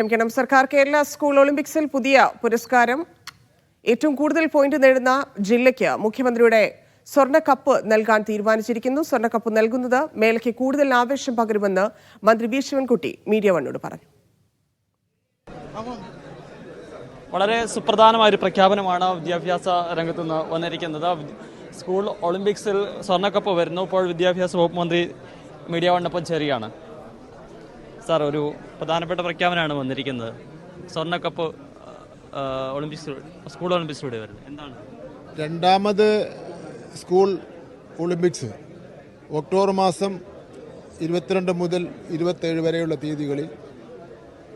ക്ഷമിക്കണം. സർക്കാർ കേരള സ്കൂൾ ഒളിമ്പിക്സിൽ പുതിയ പുരസ്കാരം. ഏറ്റവും കൂടുതൽ പോയിന്റ് നേടുന്ന ജില്ലയ്ക്ക് മുഖ്യമന്ത്രിയുടെ സ്വർണ്ണക്കപ്പ് നൽകാൻ തീരുമാനിച്ചിരിക്കുന്നു. സ്വർണ്ണക്കപ്പ് നൽകുന്നത് മേളയ്ക്ക് കൂടുതൽ ആവേശം പകരുമെന്ന് മന്ത്രി വി ശിവൻകുട്ടി മീഡിയ വണ്ണോട് പറഞ്ഞു. വളരെ സുപ്രധാനമായ ഒരു പ്രഖ്യാപനമാണ് വിദ്യാഭ്യാസ രംഗത്ത് നിന്ന് വന്നിരിക്കുന്നത്. സ്കൂൾ ഒളിമ്പിക്സിൽ സ്വർണ്ണക്കപ്പ് വരുന്നു. ഇപ്പോൾ വിദ്യാഭ്യാസ വകുപ്പ് മന്ത്രി മീഡിയ വണ്ണൊപ്പം ചേരുകയാണ്. സാർ, ഒരു പ്രധാനപ്പെട്ട പ്രഖ്യാപനമാണ് വന്നിരിക്കുന്നത്. സ്വർണ്ണക്കപ്പ് സ്കൂൾ ഒളിമ്പിക്സിലൂടെ വരുന്നത് എന്താണ്? രണ്ടാമത് സ്കൂൾ ഒളിമ്പിക്സ് ഒക്ടോബർ മാസം 22 മുതൽ 27 വരെയുള്ള തീയതികളിൽ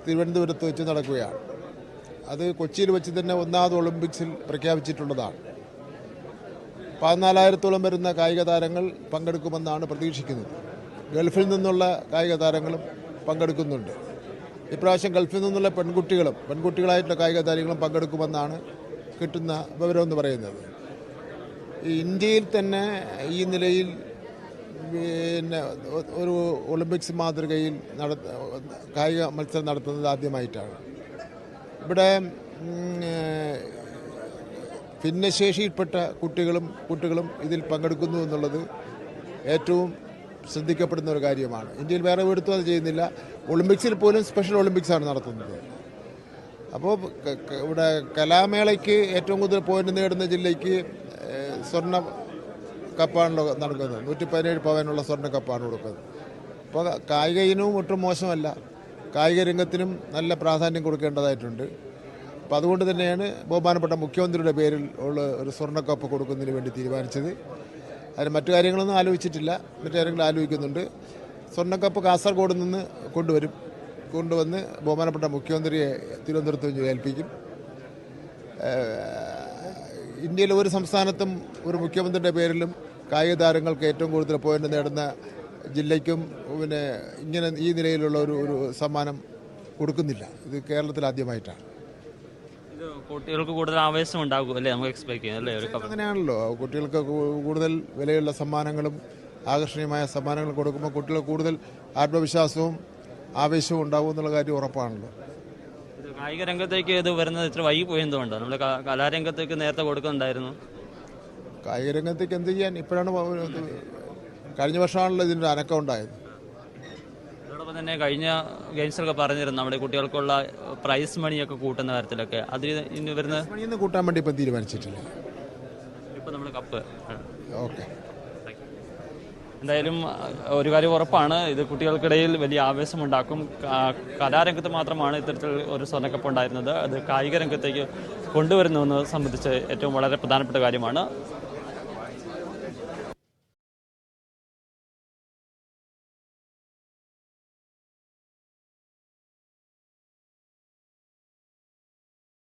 തിരുവനന്തപുരത്ത് വെച്ച് നടക്കുകയാണ്. അത് കൊച്ചിയിൽ വെച്ച് തന്നെ ഒന്നാമത് ഒളിമ്പിക്സിൽ പ്രഖ്യാപിച്ചിട്ടുള്ളതാണ്. 14,000-ഓളം വരുന്ന കായിക താരങ്ങൾ പങ്കെടുക്കുമെന്നാണ് പ്രതീക്ഷിക്കുന്നത്. ഗൾഫിൽ നിന്നുള്ള കായിക താരങ്ങളും പങ്കെടുക്കുന്നുണ്ട്. ഇപ്രാവശ്യം ഗൾഫിൽ നിന്നുള്ള പെൺകുട്ടികളായിട്ടുള്ള കായിക താരങ്ങളും പങ്കെടുക്കുമെന്നാണ് കിട്ടുന്ന വിവരമെന്ന് പറയുന്നത്. ഇന്ത്യയിൽ തന്നെ ഈ നിലയിൽ ഒരു ഒളിമ്പിക്സ് മാതൃകയിൽ കായിക മത്സരം നടത്തുന്നത് ആദ്യമായിട്ടാണ്. ഇവിടെ ഭിന്നശേഷിയിൽപ്പെട്ട കുട്ടികളും ഇതിൽ പങ്കെടുക്കുന്നു എന്നുള്ളത് ഏറ്റവും ശ്രദ്ധിക്കപ്പെടുന്ന ഒരു കാര്യമാണ്. ഇന്ത്യയിൽ വേറെ എടുത്തും അത് ചെയ്യുന്നില്ല. ഒളിമ്പിക്സിൽ പോലും സ്പെഷ്യൽ ഒളിമ്പിക്സാണ് നടത്തുന്നത്. അപ്പോൾ ഇവിടെ കലാമേളയ്ക്ക് ഏറ്റവും കൂടുതൽ പോയിന്റ് നേടുന്ന ജില്ലയ്ക്ക് സ്വർണ്ണ കപ്പാണല്ലോ നടക്കുന്നത്. 117 പവനുള്ള സ്വർണ്ണ കപ്പാണ് കൊടുക്കുന്നത്. അപ്പോൾ കായിക ഇനവും ഒട്ടും മോശമല്ല. കായിക രംഗത്തിനും നല്ല പ്രാധാന്യം കൊടുക്കേണ്ടതായിട്ടുണ്ട്. അപ്പോൾ അതുകൊണ്ട് തന്നെയാണ് ബഹുമാനപ്പെട്ട മുഖ്യമന്ത്രിയുടെ പേരിൽ ഉള്ള ഒരു സ്വർണ്ണക്കപ്പ് കൊടുക്കുന്നതിന് വേണ്ടി തീരുമാനിച്ചത്. അതിന് മറ്റു കാര്യങ്ങളൊന്നും ആലോചിച്ചിട്ടില്ല. മറ്റു കാര്യങ്ങൾ ആലോചിക്കുന്നുണ്ട്. സ്വർണ്ണക്കപ്പ് കാസർഗോഡ് നിന്ന് കൊണ്ടുവന്ന് ബഹുമാനപ്പെട്ട മുഖ്യമന്ത്രിയെ തിരുവനന്തപുരത്ത് വെച്ച് ഏൽപ്പിക്കും. ഇന്ത്യയിലെ ഒരു സംസ്ഥാനത്തും ഒരു മുഖ്യമന്ത്രിയുടെ പേരിലും കായിക താരങ്ങൾക്ക് ഏറ്റവും കൂടുതൽ പോയിന്റ് നേടുന്ന ജില്ലയ്ക്കും ഇങ്ങനെ ഈ നിലയിലുള്ള ഒരു സമ്മാനം കൊടുക്കുന്നില്ല. ഇത് കേരളത്തിൽ ആദ്യമായിട്ടാണ്. കുട്ടികൾക്ക് കൂടുതൽ ആവേശം ഉണ്ടാകും അല്ലേ, നമുക്ക് എക്സ്പെക്ട് ചെയ്യാം അല്ലേ? അങ്ങനെയാണല്ലോ, കുട്ടികൾക്ക് കൂടുതൽ വിലയുള്ള സമ്മാനങ്ങളും ആകർഷണീയമായ സമ്മാനങ്ങളും കൊടുക്കുമ്പോൾ കുട്ടികൾക്ക് കൂടുതൽ ആത്മവിശ്വാസവും ആവേശവും ഉണ്ടാകും എന്നുള്ള കാര്യം ഉറപ്പാണല്ലോ. കായിക രംഗത്തേക്ക് ഇത് വരുന്നത് ഇത്ര വൈകി പോയെന്തുകൊണ്ടാണ്? നമ്മൾ കലാരംഗത്തേക്ക് നേരത്തെ കൊടുക്കുന്നുണ്ടായിരുന്നു. കായിക രംഗത്തേക്ക് എന്ത് ചെയ്യാൻ, ഇപ്പോഴാണ് കഴിഞ്ഞ വർഷമാണല്ലോ ഇതിൻ്റെ അനക്കം ഉണ്ടായത്. അതോടൊപ്പം തന്നെ കഴിഞ്ഞ ഗെയിംസിലൊക്കെ പറഞ്ഞിരുന്നു നമ്മുടെ കുട്ടികൾക്കുള്ള പ്രൈസ് മണിയൊക്കെ കൂട്ടുന്ന കാര്യത്തിലൊക്കെ അതിൽ ഇനി വരുന്ന മണിയൊന്നും കൂട്ടാൻ വേണ്ടി ഇപ്പം തീരുമാനിച്ചിട്ടില്ല. ഇപ്പം നമ്മൾ കപ്പ് ഓക്കെ. എന്തായാലും ഒരു കാര്യം ഉറപ്പാണ്, ഇത് കുട്ടികൾക്കിടയിൽ വലിയ ആവേശമുണ്ടാക്കും. കലാരംഗത്ത് മാത്രമാണ് ഇത്തരത്തിൽ ഒരു സ്വർണ്ണക്കപ്പ് ഉണ്ടായിരുന്നത്. അത് കായിക രംഗത്തേക്ക് കൊണ്ടുവരുന്നതെന്ന് സംബന്ധിച്ച് ഏറ്റവും വളരെ പ്രധാനപ്പെട്ട കാര്യമാണ്.